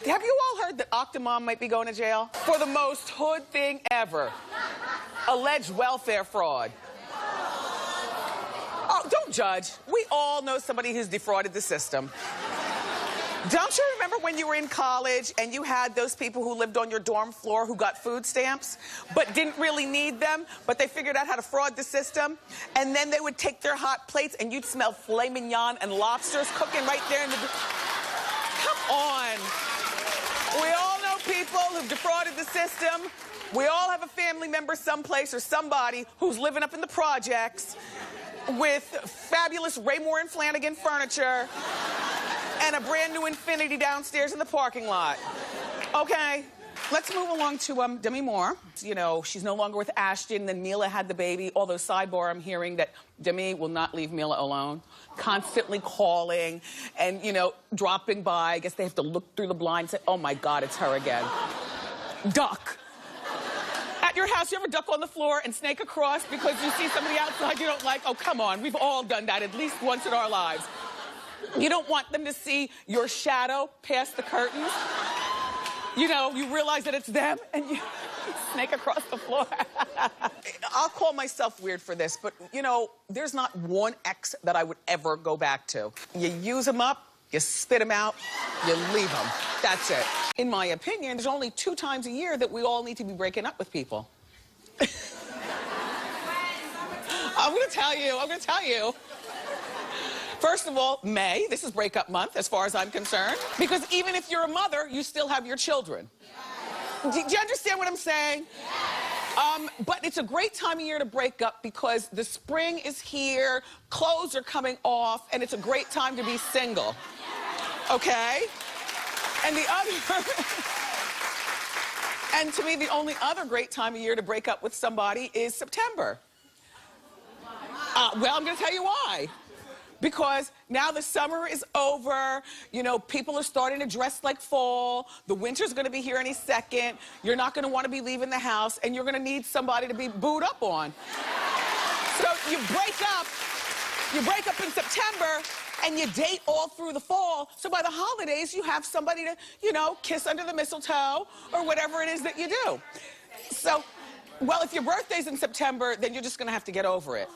Have you all heard that Octomom might be going to jail for the most hood thing ever? Alleged welfare fraud. Oh, don't judge. We all know somebody who's defrauded the system. Don't you remember when you were in college and you had those people who lived on your dorm floor who got food stamps but didn't really need them, but they figured out how to fraud the system? And then they would take their hot plates and you'd smell filet mignon and lobsters cooking right there in the... Come on. We all know people who've defrauded the system. We all have a family member someplace or somebody who's living up in the projects with fabulous Raymour and Flanigan furniture and a brand new Infinity downstairs in the parking lot. Okay, let's move along to Demi Moore. You know, she's no longer with Ashton, then Mila had the baby. Although, sidebar, I'm hearing that Demi will not leave Mila alone. Constantly calling and, you know, dropping by. I guess they have to look through the blinds and say, oh my God, it's her again. Duck. At your house, you ever duck on the floor and snake across because you see somebody outside you don't like? Oh, come on, we've all done that at least once in our lives. You don't want them to see your shadow past the curtains. You know, you realize that it's them and you snake across the floor. I'll call myself weird for this, but, you know, there's not one ex that I would ever go back to. You use them up, you spit them out, you leave them. That's it. In my opinion, there's only 2 times a year that we all need to be breaking up with people. I'm gonna tell you. First of all, May, this is breakup month as far as I'm concerned. Because even if you're a mother, you still have your children. Yes. Do you understand what I'm saying? Yes. But it's a great time of year to break up because the spring is here, clothes are coming off, and it's a great time to be single. Okay? And the other... and to me, the only other great time of year to break up with somebody is September. Well, I'm gonna tell you why. Because now the summer is over, you know, people are starting to dress like fall, the winter's gonna be here any second, you're not gonna wanna be leaving the house, and you're gonna need somebody to be booed up on. So you break up in September, and you date all through the fall, so by the holidays you have somebody to, you know, kiss under the mistletoe, or whatever it is that you do. So, well, if your birthday's in September, then you're just gonna have to get over it.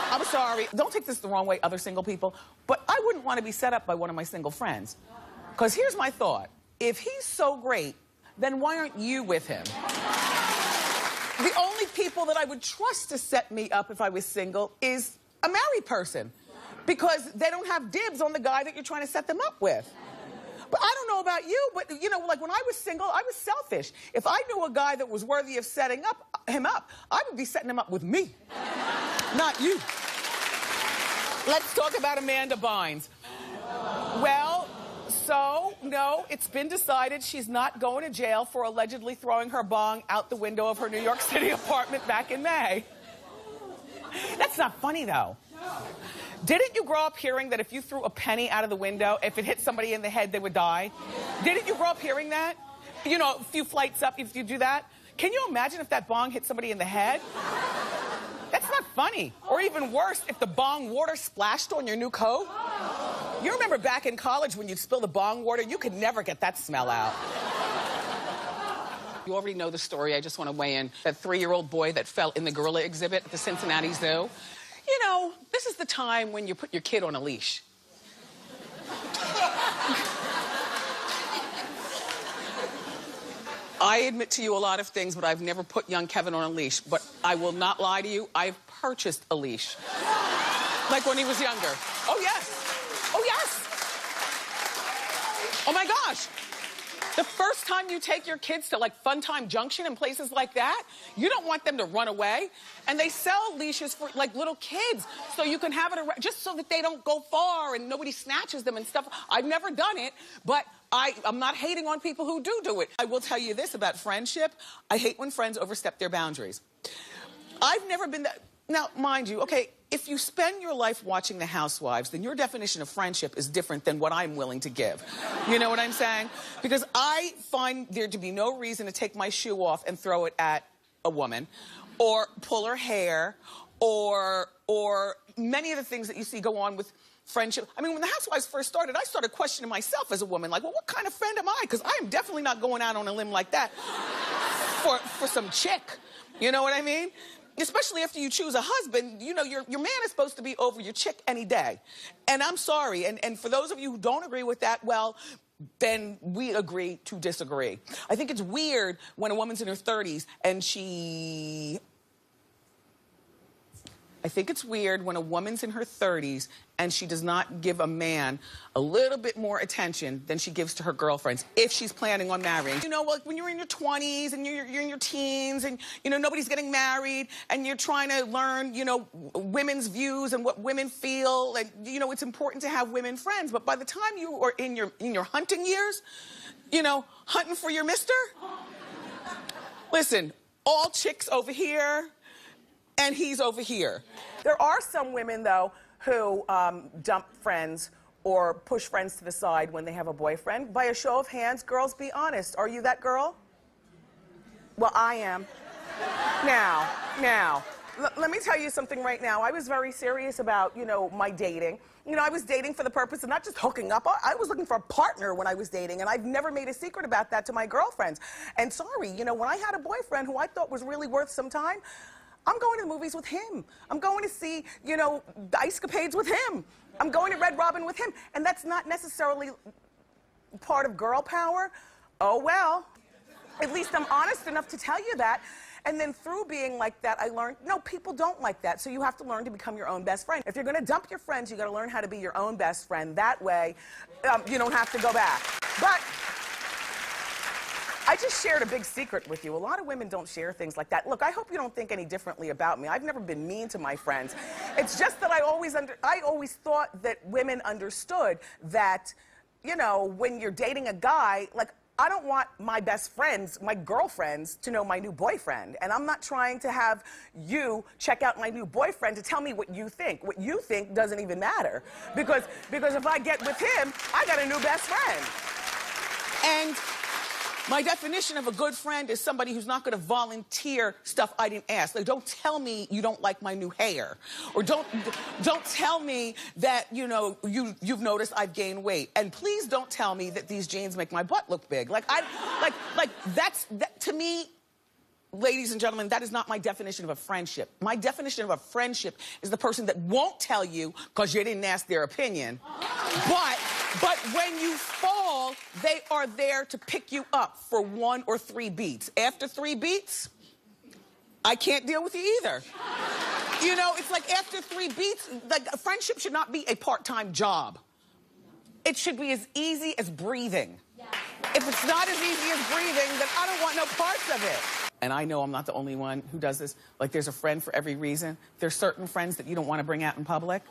I'm sorry, don't take this the wrong way, other single people, but I wouldn't want to be set up by one of my single friends. Because here's my thought. If he's so great, then why aren't you with him? The only people that I would trust to set me up if I was single is a married person. Because they don't have dibs on the guy that you're trying to set them up with. But I don't know about you, but, you know, like when I was single, I was selfish. If I knew a guy that was worthy of setting him up, I would be setting him up with me. Not you. Let's talk about Amanda Bynes. Well, so, no, it's been decided she's not going to jail for allegedly throwing her bong out the window of her New York City apartment back in May. That's not funny, though. Didn't you grow up hearing that if you threw a penny out of the window, if it hit somebody in the head, they would die? Didn't you grow up hearing that? You know, a few flights up, if you do that. Can you imagine if that bong hit somebody in the head? That's not funny. Or even worse, if the bong water splashed on your new coat. You remember back in college when you'd spill the bong water, you could never get that smell out. You already know the story. I just want to weigh in. That 3-year-old boy that fell in the gorilla exhibit at the Cincinnati Zoo. You know, this is the time when you put your kid on a leash. I admit to you a lot of things, but I've never put young Kevin on a leash. But I will not lie to you, I've purchased a leash. Like when he was younger. Oh, yes. Oh, yes. Oh, my gosh. The first time you take your kids to, like, Funtime Junction and places like that, you don't want them to run away. And they sell leashes for, like, little kids, so you can have it around, just so that they don't go far and nobody snatches them and stuff. I've never done it, but I'm not hating on people who do it. I will tell you this about friendship. I hate when friends overstep their boundaries. I've never been that... Now, mind you, okay, if you spend your life watching The Housewives, then your definition of friendship is different than what I'm willing to give. You know what I'm saying? Because I find there to be no reason to take my shoe off and throw it at a woman, or pull her hair, or many of the things that you see go on with friendship. I mean, when the Housewives first started, I started questioning myself as a woman. Like, well, what kind of friend am I? Because I am definitely not going out on a limb like that for some chick. You know what I mean? Especially after you choose a husband, you know, your man is supposed to be over your chick any day. And I'm sorry. And for those of you who don't agree with that, well, then we agree to disagree. I think it's weird when a woman's in her 30s and I think it's weird when a woman's in her 30s and she does not give a man a little bit more attention than she gives to her girlfriends if she's planning on marrying. You know, like when you're in your 20s and you're in your teens and, you know, nobody's getting married and you're trying to learn, you know, women's views and what women feel, and, you know, it's important to have women friends. But by the time you are in your hunting years, you know, hunting for your mister, listen, all chicks over here, and he's over here. There are some women, though, who dump friends or push friends to the side when they have a boyfriend. By a show of hands, girls, be honest. Are you that girl? Well, I am. Now, let me tell you something right now. I was very serious about, you know, my dating. You know, I was dating for the purpose of not just hooking up. I was looking for a partner when I was dating, and I've never made a secret about that to my girlfriends. And sorry, you know, when I had a boyfriend who I thought was really worth some time, I'm going to the movies with him. I'm going to see, you know, the Ice-Capades with him. I'm going to Red Robin with him. And that's not necessarily part of girl power. Oh, well. At least I'm honest enough to tell you that. And then through being like that, I learned, no, people don't like that. So you have to learn to become your own best friend. If you're going to dump your friends, you got to learn how to be your own best friend. That way, you don't have to go back. But I just shared a big secret with you. A lot of women don't share things like that. Look, I hope you don't think any differently about me. I've never been mean to my friends. It's just that I always thought that women understood that, you know, when you're dating a guy, like, I don't want my best friends, my girlfriends, to know my new boyfriend. And I'm not trying to have you check out my new boyfriend to tell me what you think. What you think doesn't even matter. Because if I get with him, I got a new best friend. And my definition of a good friend is somebody who's not going to volunteer stuff I didn't ask. Like, don't tell me you don't like my new hair, or don't tell me that, you know, you've noticed I've gained weight, and please don't tell me that these jeans make my butt look big. Like that to me. Ladies and gentlemen, that is not my definition of a friendship. My definition of a friendship is the person that won't tell you because you didn't ask their opinion. But when you fall, they are there to pick you up for 1 or 3 beats. After 3 beats, I can't deal with you either. You know, it's like after 3 beats, like, a friendship should not be a part-time job. It should be as easy as breathing. If it's not as easy as breathing, then I don't want no parts of it. And I know I'm not the only one who does this. Like, there's a friend for every reason. There's certain friends that you don't want to bring out in public.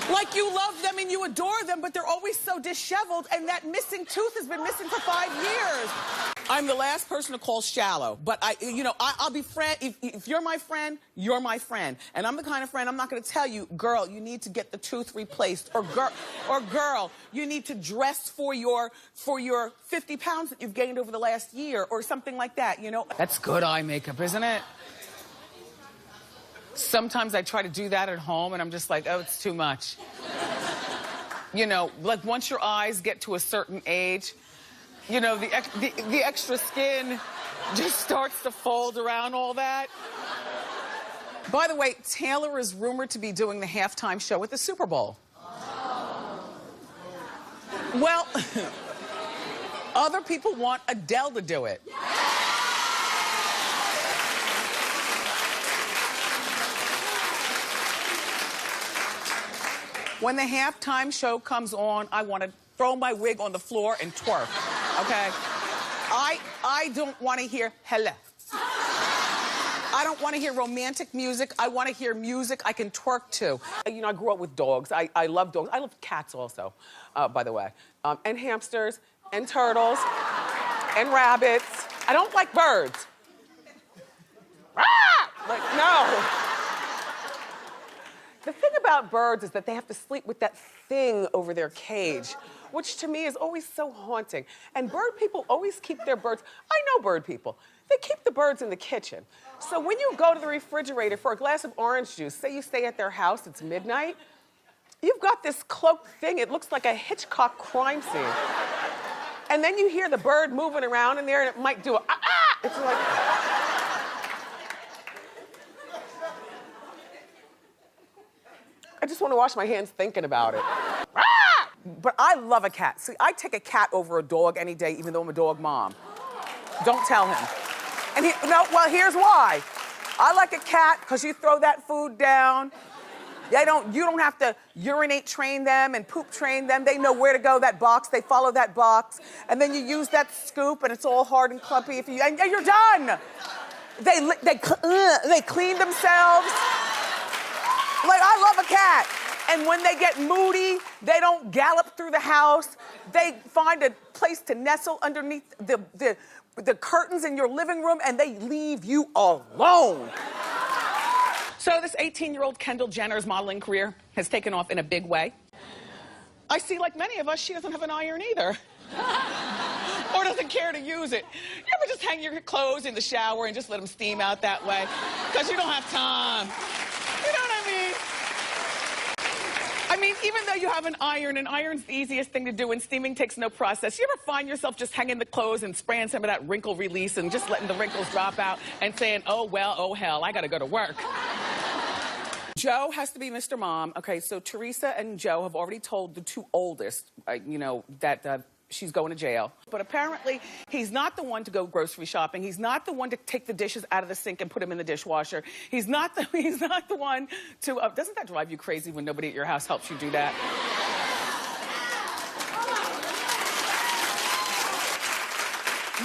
Like, you love them and you adore them, but they're always so disheveled, and that missing tooth has been missing for 5 years. I'm the last person to call shallow, but I'll be friend. If you're my friend, you're my friend. And I'm the kind of friend, I'm not going to tell you, girl, you need to get the tooth replaced, or girl, you need to dress for your 50 pounds that you've gained over the last year, or something like that, you know? That's good eye makeup, isn't it? Sometimes I try to do that at home, and I'm just like, oh, it's too much. You know, like, once your eyes get to a certain age, you know, the extra skin just starts to fold around all that. By the way, Taylor is rumored to be doing the halftime show at the Super Bowl. Well, other people want Adele to do it. When the halftime show comes on, I want to throw my wig on the floor and twerk, okay? I don't want to hear hello. I don't want to hear romantic music. I want to hear music I can twerk to. You know, I grew up with dogs. I love dogs. I love cats also, by the way. And hamsters, and turtles, and rabbits. I don't like birds. Like, no. The thing about birds is that they have to sleep with that thing over their cage. which to me is always so haunting. And bird people always keep their birds. I know bird people. They keep the birds in the kitchen. So when you go to the refrigerator for a glass of orange juice, say you stay at their house, it's midnight, you've got this cloaked thing. It looks like a Hitchcock crime scene. And then you hear the bird moving around in there, and it might do a ah! It's like... I just want to wash my hands thinking about it. Ah! But I love a cat. See, I take a cat over a dog any day, even though I'm a dog mom. Don't tell him. And well, here's why. I like a cat because you throw that food down. You don't have to urinate train them and poop train them. They know where to go, that box. They follow that box. And then you use that scoop and it's all hard and clumpy. And you're done. They clean themselves. Like, I love a cat. And when they get moody, they don't gallop through the house. They find a place to nestle underneath the curtains in your living room, and they leave you alone. So this 18-year-old Kendall Jenner's modeling career has taken off in a big way. I see, like many of us, she doesn't have an iron either. Or doesn't care to use it. You ever just hang your clothes in the shower and just let them steam out that way? Because you don't have time. You know what I mean? I mean, even though you have an iron, and iron's the easiest thing to do, and steaming takes no process, you ever find yourself just hanging the clothes and spraying some of that wrinkle release and just letting the wrinkles drop out and saying, oh, well, oh, hell, I gotta go to work. Joe has to be Mr. Mom. Okay, so Teresa and Joe have already told the two oldest, that she's going to jail. But apparently, he's not the one to go grocery shopping. He's not the one to take the dishes out of the sink and put them in the dishwasher. He's not the one to... doesn't that drive you crazy when nobody at your house helps you do that?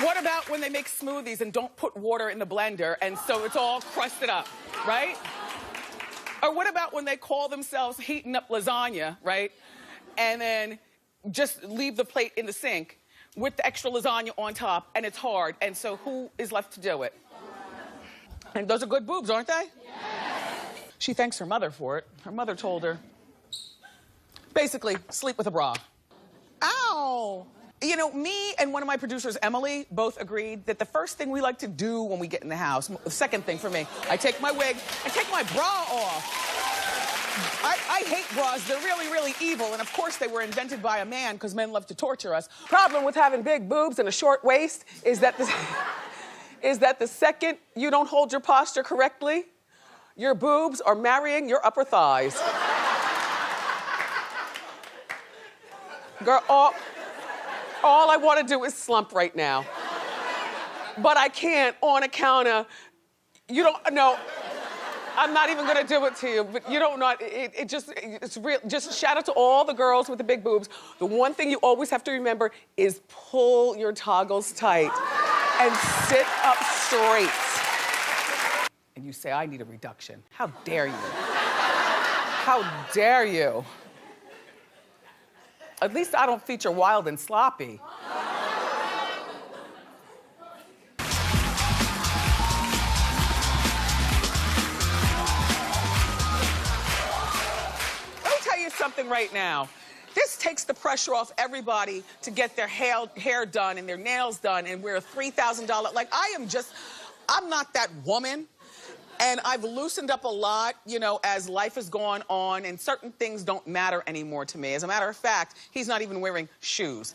What about when they make smoothies and don't put water in the blender and so it's all crusted up, right? Or what about when they call themselves heating up lasagna, right? And then just leave the plate in the sink with the extra lasagna on top, and it's hard, and so who is left to do it? And those are good boobs, aren't they? Yes. She thanks her mother for it. Her mother told her, basically, sleep with a bra. Ow! You know, me and one of my producers, Emily, both agreed that the first thing we like to do when we get in the house, the second thing for me, I take my wig, I take my bra off. I hate bras. They're really, really evil. And of course, they were invented by a man because men love to torture us. Problem with having big boobs and a short waist is that the second you don't hold your posture correctly, your boobs are marrying your upper thighs. Girl, all I want to do is slump right now. But I can't on account of, you don't know. I'm not even gonna do it to you, but you don't know, it's real. Just shout out to all the girls with the big boobs. The one thing you always have to remember is pull your toggles tight and sit up straight. And you say, I need a reduction. How dare you? How dare you? At least I don't feature wild and sloppy. Something right now. This takes the pressure off everybody to get their hair done and their nails done and wear a $3,000. Like, I'm not that woman. And I've loosened up a lot, as life has gone on, and certain things don't matter anymore to me. As a matter of fact, he's not even wearing shoes.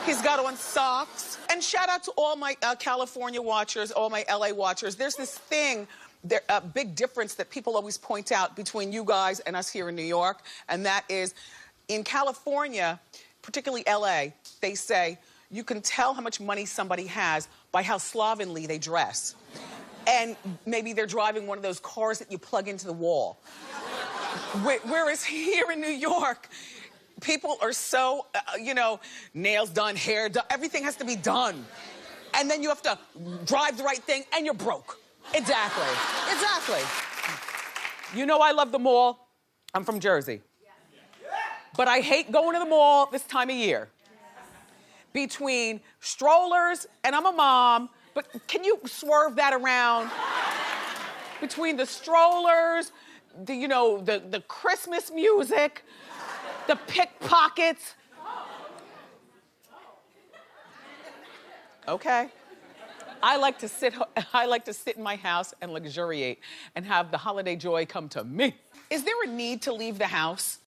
He's got on socks. And shout out to all my California watchers, all my LA watchers. There's this thing, a big difference that people always point out between you guys and us here in New York, and that is, in California, particularly LA, they say, you can tell how much money somebody has by how slovenly they dress. And maybe they're driving one of those cars that you plug into the wall. Whereas here in New York, people are so, nails done, hair done, everything has to be done. And then you have to drive the right thing, and you're broke. Exactly. Exactly. You know I love the mall. I'm from Jersey. But I hate going to the mall this time of year. Between strollers, and I'm a mom, but can you swerve that around? Between the strollers, the Christmas music, the pickpockets, okay? I like to sit in my house and luxuriate and have the holiday joy come to me. Is there a need to leave the house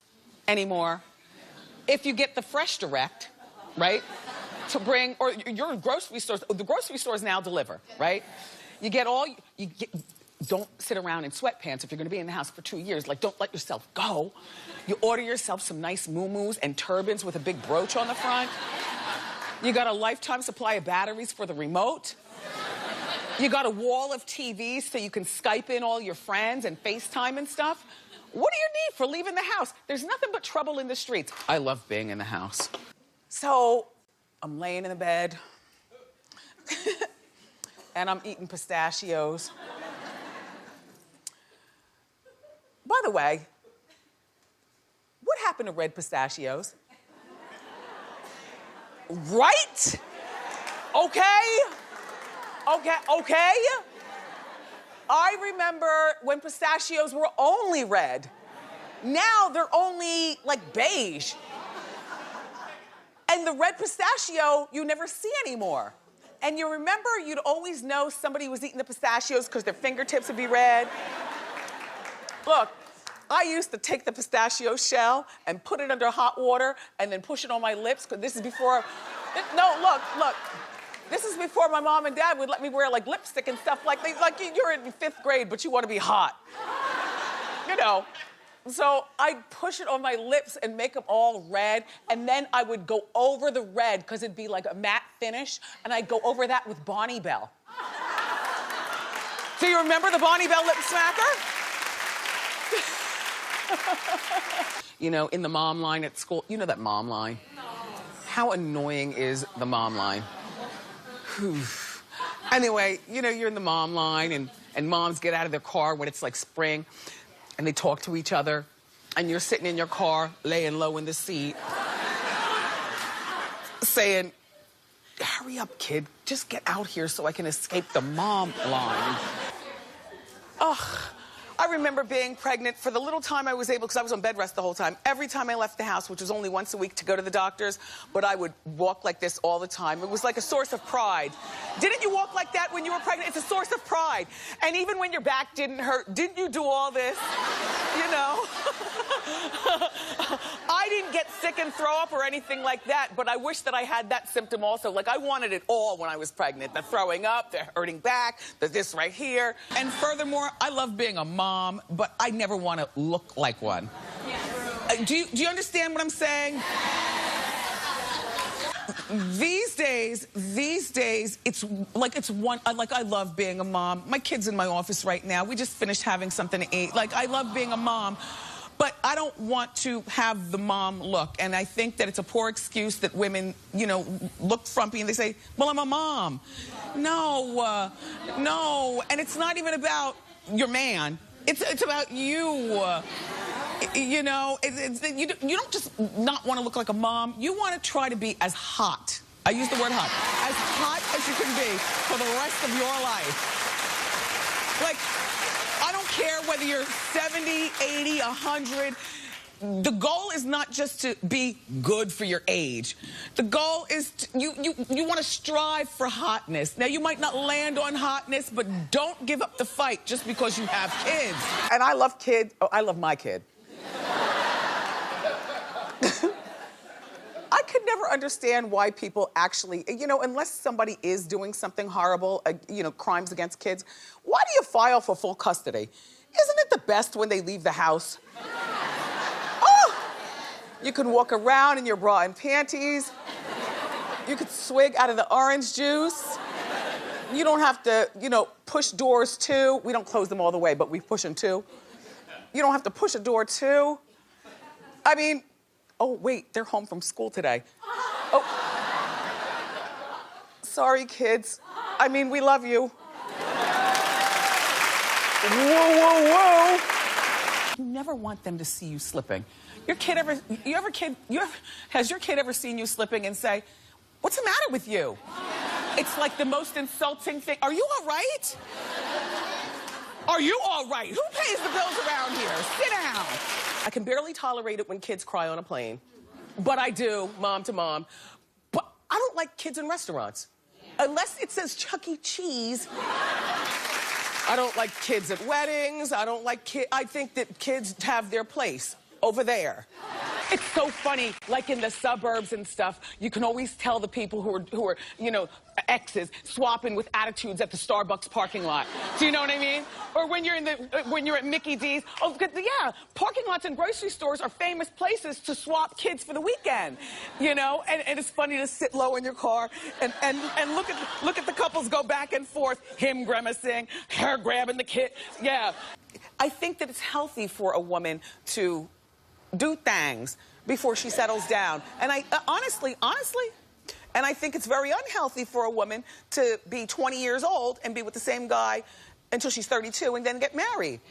anymore? If you get the Fresh Direct, right? To bring, or your grocery stores, the grocery stores now deliver, right? Don't sit around in sweatpants if you're gonna be in the house for 2 years. Like, don't let yourself go. You order yourself some nice muumuus and turbans with a big brooch on the front. You got a lifetime supply of batteries for the remote. You got a wall of TVs so you can Skype in all your friends and FaceTime and stuff. What do you need for leaving the house? There's nothing but trouble in the streets. I love being in the house. So, I'm laying in the bed, and I'm eating pistachios. By the way, what happened to red pistachios? Right? Okay? Okay? I remember when pistachios were only red. Now they're only like beige. And the red pistachio you never see anymore. And you remember you'd always know somebody was eating the pistachios because their fingertips would be red. Look, I used to take the pistachio shell and put it under hot water and then push it on my lips, because this is before, no, look. This is before my mom and dad would let me wear like lipstick and stuff like you're in 5th grade, but you want to be hot. You know. So I'd push it on my lips and make them all red, and then I would go over the red, because it'd be like a matte finish, and I'd go over that with Bonnie Bell. Do you remember the Bonnie Bell lip smacker? You know, in the mom line at school, you know that mom line? No. How annoying is the mom line? Anyway, you know, you're in the mom line, and moms get out of their car when it's like spring, and they talk to each other, and you're sitting in your car, laying low in the seat, saying, hurry up, kid, just get out here so I can escape the mom line. Ugh. I remember being pregnant for the little time I was able, because I was on bed rest the whole time. Every time I left the house, which was only once a week to go to the doctors, but I would walk like this all the time. It was like a source of pride. Didn't you walk like that when you were pregnant? It's a source of pride. And even when your back didn't hurt, didn't you do all this? You know? I didn't get sick and throw up or anything like that, but I wish that I had that symptom also. Like, I wanted it all when I was pregnant. The throwing up, the hurting back, the this right here. And furthermore, I love being a mom, but I never want to look like one. Do you understand what I'm saying? These days, I love being a mom. My kid's in my office right now. We just finished having something to eat. Like, I love being a mom, but I don't want to have the mom look. And I think that it's a poor excuse that women, you know, look frumpy and they say, well, I'm a mom. No, no. And it's not even about your man. It's about you. You know, you don't just not want to look like a mom. You want to try to be as hot. I use the word hot as you can be for the rest of your life. Like, I don't care whether you're 70, 80, 100. The goal is not just to be good for your age. The goal is you want to strive for hotness. Now, you might not land on hotness, but don't give up the fight just because you have kids. And I love kids. Oh, I love my kid. I could never understand why people actually, you know, unless somebody is doing something horrible, you know, crimes against kids, why do you file for full custody? Isn't it the best when they leave the house? You can walk around in your bra and panties. You could swig out of the orange juice. You don't have to, you know, push doors too. We don't close them all the way, but we push them too. You don't have to push a door too. I mean, oh wait, they're home from school today. Oh, sorry kids. I mean, we love you. Whoa, whoa, whoa. You never want them to see you slipping. Has your kid ever seen you slipping and say, what's the matter with you? It's like the most insulting thing. Are you all right? Are you all right? Who pays the bills around here? Sit down. I can barely tolerate it when kids cry on a plane, but I do, mom to mom. But I don't like kids in restaurants. Unless it says Chuck E. Cheese. I don't like kids at weddings. I don't like kids. I think that kids have their place over there. It's so funny, like in the suburbs and stuff, you can always tell the people who are, you know, exes swapping with attitudes at the Starbucks parking lot. Do you know what I mean? Or when you're at Mickey D's. Oh, yeah, parking lots and grocery stores are famous places to swap kids for the weekend. You know, and it's funny to sit low in your car and look at the couples go back and forth, him grimacing, her grabbing the kid. Yeah. I think that it's healthy for a woman to do things before she settles down. And I honestly, and I think it's very unhealthy for a woman to be 20 years old and be with the same guy until she's 32 and then get married.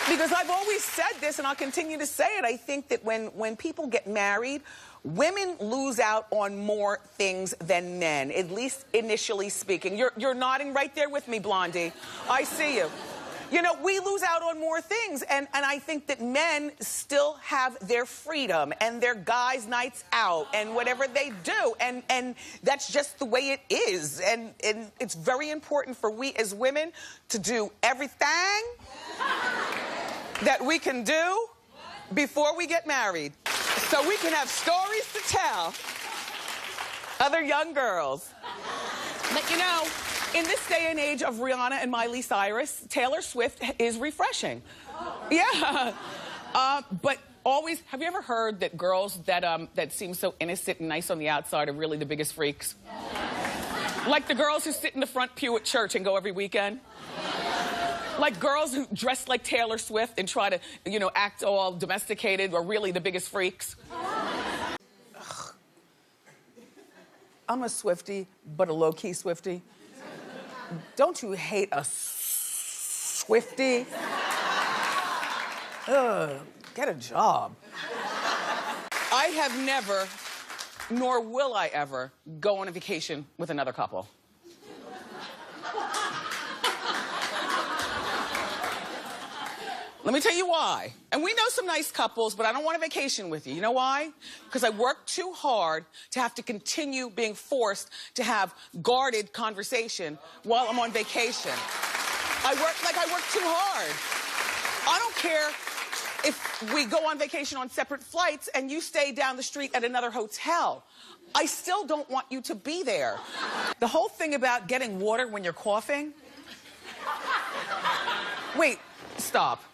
Because I've always said this, and I'll continue to say it, I think that when people get married, women lose out on more things than men, at least initially speaking. You're nodding right there with me, Blondie. I see you. You know, we lose out on more things, and I think that men still have their freedom and their guys' nights out and whatever they do, and that's just the way it is. And it's very important for we as women to do everything that we can do before we get married, so we can have stories to tell other young girls. But you know, in this day and age of Rihanna and Miley Cyrus, Taylor Swift is refreshing. Yeah. But always, have you ever heard that girls that seem so innocent and nice on the outside are really the biggest freaks? Like the girls who sit in the front pew at church and go every weekend? Like girls who dress like Taylor Swift and try to, you know, act all domesticated are really the biggest freaks? Ugh. I'm a Swiftie, but a low-key Swiftie. Don't you hate a Swiftie? Ugh, get a job. I have never, nor will I ever, go on a vacation with another couple. Let me tell you why. And we know some nice couples, but I don't want a vacation with you. You know why? Because I work too hard to have to continue being forced to have guarded conversation while I'm on vacation. I work too hard. I don't care if we go on vacation on separate flights and you stay down the street at another hotel. I still don't want you to be there. The whole thing about getting water when you're coughing. Wait, stop.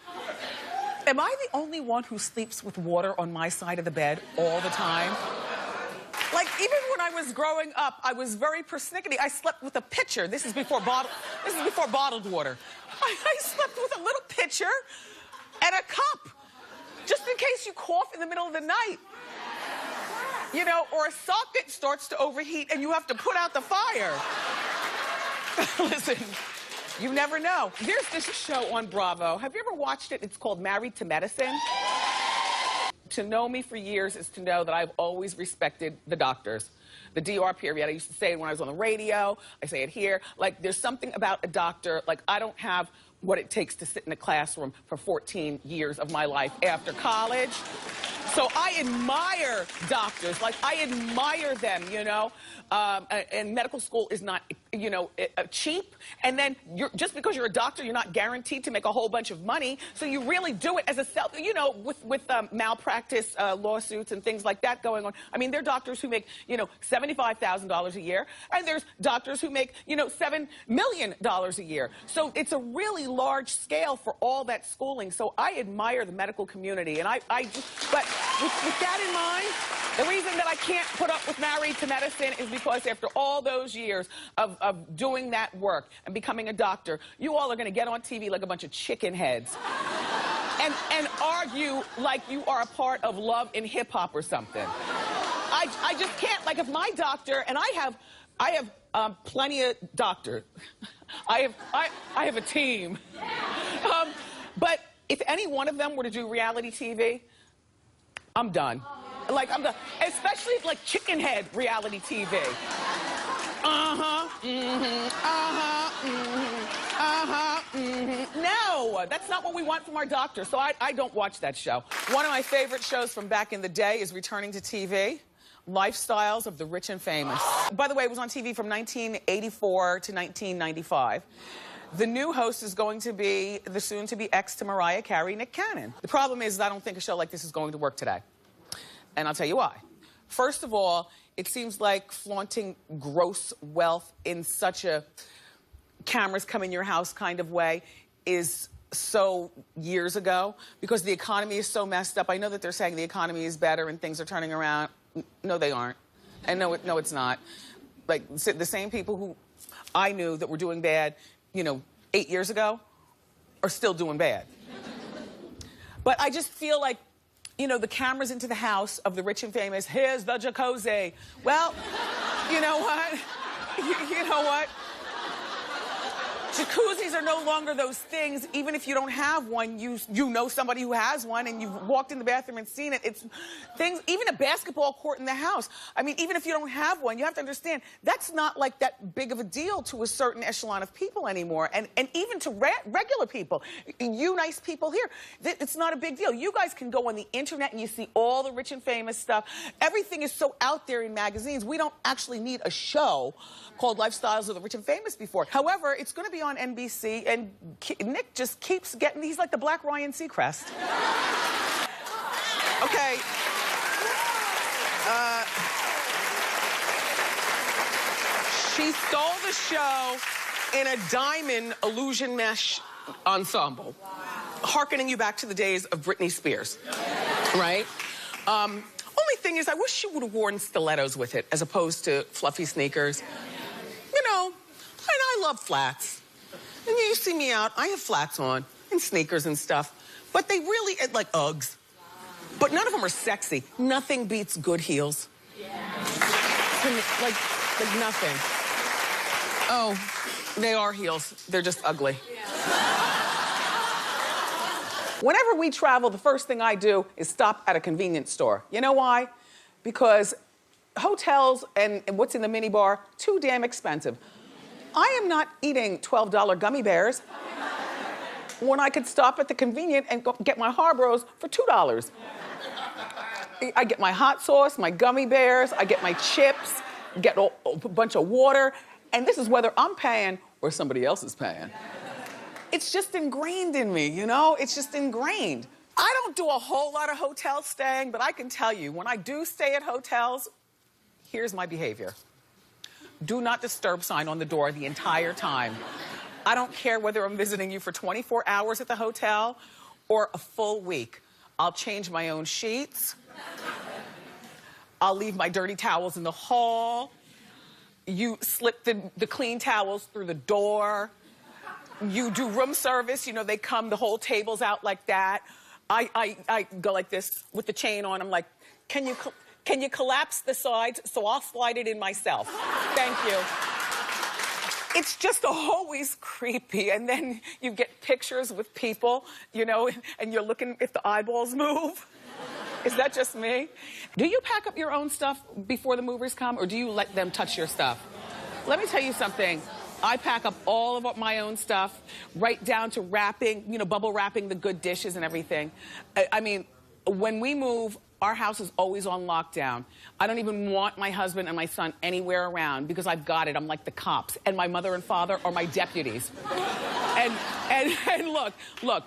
Am I the only one who sleeps with water on my side of the bed all the time? Like, even when I was growing up, I was very persnickety. I slept with a pitcher. This is before bottled water. I slept with a little pitcher and a cup, just in case you cough in the middle of the night. You know, or a socket starts to overheat and you have to put out the fire. Listen. You never know. There's this show on Bravo. Have you ever watched it? It's called Married to Medicine. To know me for years is to know that I've always respected the doctors. The DR period. I used to say it when I was on the radio. I say it here. Like, there's something about a doctor. Like, I don't have what it takes to sit in a classroom for 14 years of my life after college. So I admire doctors. Like, I admire them, you know. And medical school is not, you know, cheap. And then just because you're a doctor, you're not guaranteed to make a whole bunch of money. So you really do it as a self, you know, with malpractice lawsuits and things like that going on. I mean, there are doctors who make, you know, $75,000 a year. And there's doctors who make, you know, $7 million a year. So it's a really large scale for all that schooling. So I admire the medical community. And but with that in mind, the reason that I can't put up with Married to Medicine is because after all those years of doing that work and becoming a doctor, you all are going to get on TV like a bunch of chicken heads and argue like you are a part of Love and Hip Hop or something. I just can't. Like, if my doctor, and I have plenty of doctors. I have a team. But if any one of them were to do reality TV, I'm done. Like, I'm done. Especially like chicken head reality TV. No, that's not what we want from our doctor. So I don't watch that show. One of my favorite shows from back in the day is returning to TV Lifestyles of the Rich and Famous. By the way, it was on TV from 1984 to 1995. The new host is going to be the soon-to-be ex to Mariah Carey, Nick Cannon. The problem is I don't think a show like this is going to work today. And I'll tell you why. First of all, it seems like flaunting gross wealth in such a cameras come in your house kind of way is so years ago because the economy is so messed up. I know that they're saying the economy is better and things are turning around. No, they aren't. And no, it's not. Like, the same people who I knew that were doing bad, you know, 8 years ago are still doing bad. But I just feel like, you know, the cameras into the house of the rich and famous, here's the jacuzzi. Well, you know what? You know what? Jacuzzis are no longer those things. Even if you don't have one, you know somebody who has one and you've walked in the bathroom and seen it. It's things, even a basketball court in the house. I mean, even if you don't have one, you have to understand that's not like that big of a deal to a certain echelon of people anymore. And even to regular people, you nice people here, it's not a big deal. You guys can go on the internet and you see all the rich and famous stuff. Everything is so out there in magazines. We don't actually need a show called Lifestyles of the Rich and Famous before. However, it's going to be on NBC, and Nick just keeps getting, he's like the Black Ryan Seacrest. Okay. She stole the show in a diamond illusion mesh ensemble, hearkening you back to the days of Britney Spears, right? Only thing is, I wish she would have worn stilettos with it as opposed to fluffy sneakers. You know, and I love flats. And you see me out, I have flats on and sneakers and stuff. But they really, like Uggs. But none of them are sexy. Nothing beats good heels. Like nothing. Oh, they are heels. They're just ugly. Whenever we travel, the first thing I do is stop at a convenience store. You know why? Because hotels and what's in the minibar, too damn expensive. I am not eating $12 gummy bears when I could stop at the convenient and go get my Harbros for $2. I get my hot sauce, my gummy bears, I get my chips, get a bunch of water, and this is whether I'm paying or somebody else is paying. It's just ingrained in me, you know? It's just ingrained. I don't do a whole lot of hotel staying, but I can tell you, when I do stay at hotels, here's my behavior. Do not disturb sign on the door the entire time. I don't care whether I'm visiting you for 24 hours at the hotel or a full week. I'll change my own sheets. I'll leave my dirty towels in the hall. You slip the clean towels through the door. You do room service, you know, they come, the whole table's out like that. I go like this with the chain on. I'm like, can you collapse the sides so I'll slide it in myself? Thank you. It's just always creepy. And then you get pictures with people, you know, and you're looking if the eyeballs move. Is that just me? Do you pack up your own stuff before the movers come, or do you let them touch your stuff? Let me tell you something. I pack up all of my own stuff, right down to wrapping, you know, bubble wrapping the good dishes and everything. I mean, when we move, our house is always on lockdown. I don't even want my husband and my son anywhere around because I've got it. I'm like the cops. And my mother and father are my deputies. And look,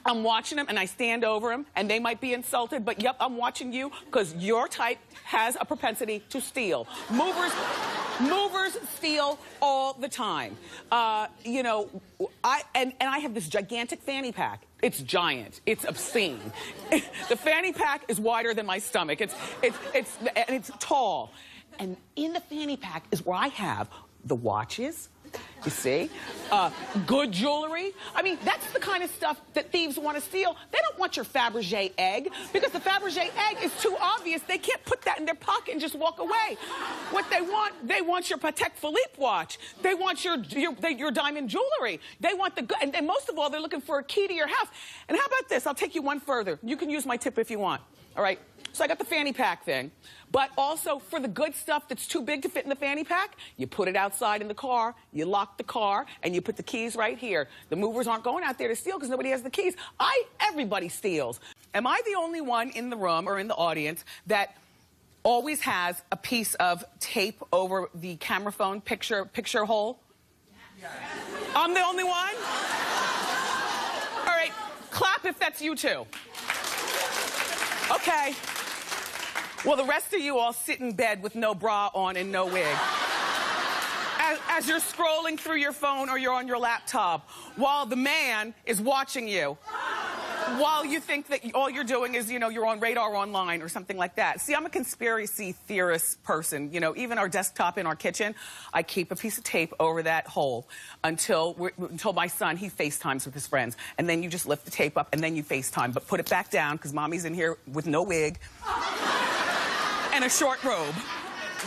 I'm watching them and I stand over them and they might be insulted, but yep, I'm watching you because your type has a propensity to steal. Movers steal all the time. You know, I have this gigantic fanny pack. It's giant. It's obscene. The fanny pack is wider than my stomach. It's tall. And in the fanny pack is where I have the watches. You see? Good jewelry. I mean, that's the kind of stuff that thieves want to steal. They don't want your Fabergé egg because the Fabergé egg is too obvious. They can't put that in their pocket and just walk away. What they want your Patek Philippe watch. They want your diamond jewelry. They want the good, and most of all, they're looking for a key to your house. And how about this? I'll take you one further. You can use my tip if you want. All right? So I got the fanny pack thing. But also, for the good stuff that's too big to fit in the fanny pack, you put it outside in the car, you lock the car, and you put the keys right here. The movers aren't going out there to steal because nobody has the keys. Everybody steals. Am I the only one in the room or in the audience that always has a piece of tape over the camera phone picture hole? Yes. I'm the only one? All right, clap if that's you too. Okay. Well, the rest of you all sit in bed with no bra on and no wig. As you're scrolling through your phone or you're on your laptop, while the man is watching you, while you think that all you're doing is, you know, you're on Radar Online or something like that. See, I'm a conspiracy theorist person. You know, even our desktop in our kitchen, I keep a piece of tape over that hole until my son, he FaceTimes with his friends. And then you just lift the tape up and then you FaceTime. But put it back down because mommy's in here with no wig and a short robe.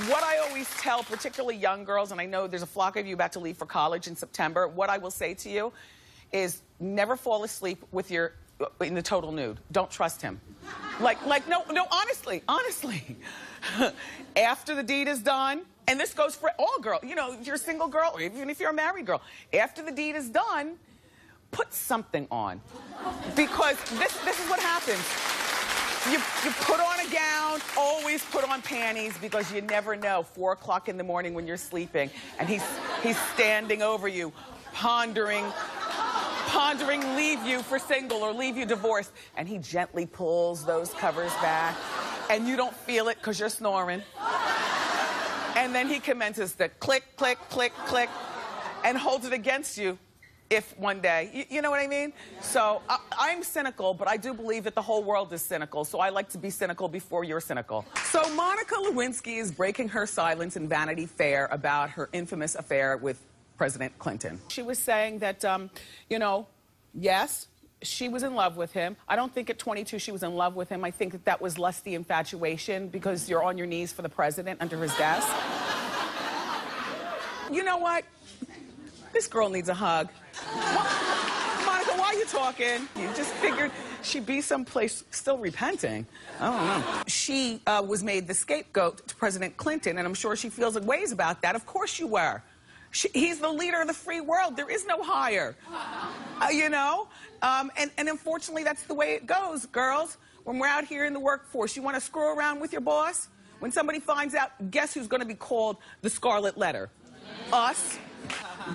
What I always tell particularly young girls, and I know there's a flock of you about to leave for college in September, what I will say to you is never fall asleep with in the total nude. Don't trust him. No, honestly. After the deed is done, and this goes for all girls, you know, if you're a single girl, or even if you're a married girl, after the deed is done, put something on. Because this is what happens. You put on a gown, always put on panties, because you never know, 4 o'clock in the morning when you're sleeping, and he's standing over you, pondering leave you for single or leave you divorced, and he gently pulls those covers back, and you don't feel it because you're snoring. And then he commences the click, click, click, click, and holds it against you. If one day, you know what I mean? So I'm cynical, but I do believe that the whole world is cynical, so I like to be cynical before you're cynical. So Monica Lewinsky is breaking her silence in Vanity Fair about her infamous affair with President Clinton. She was saying that, you know, yes, she was in love with him. I don't think at 22 she was in love with him. I think that was lusty infatuation because you're on your knees for the president under his desk. You know what? This girl needs a hug. Monica, why are you talking? You just figured she'd be someplace still repenting. I don't know. She was made the scapegoat to President Clinton, and I'm sure she feels ways about that. Of course you were. He's the leader of the free world. There is no higher. You know? And unfortunately, that's the way it goes, girls. When we're out here in the workforce, you want to screw around with your boss? When somebody finds out, guess who's going to be called the Scarlet Letter? Us.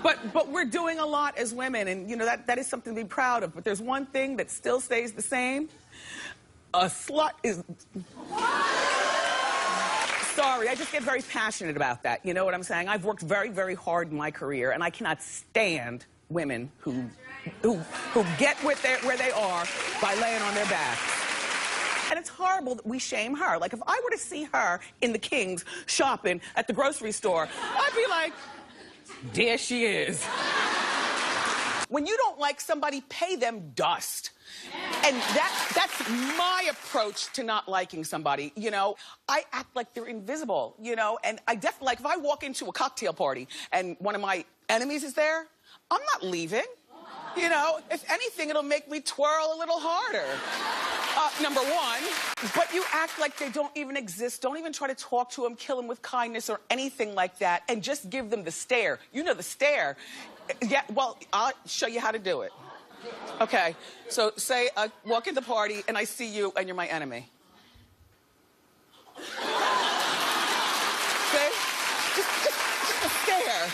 But we're doing a lot as women, and you know that is something to be proud of. But there's one thing that still stays the same. A slut is... Sorry, I just get very passionate about that. You know what I'm saying? I've worked very, very hard in my career, and I cannot stand women who get where they are by laying on their backs. And it's horrible that we shame her. Like, if I were to see her in the Kings shopping at the grocery store, I'd be like, there she is. When you don't like somebody, pay them dust. And that's my approach to not liking somebody, you know. I act like they're invisible, you know, and I definitely, like, if I walk into a cocktail party and one of my enemies is there, I'm not leaving. You know, if anything, it'll make me twirl a little harder. Number one, but you act like they don't even exist. Don't even try to talk to them, kill them with kindness or anything like that, and just give them the stare. You know the stare. Yeah, well, I'll show you how to do it. Okay, so say I walk in the party and I see you and you're my enemy. See? Just a stare.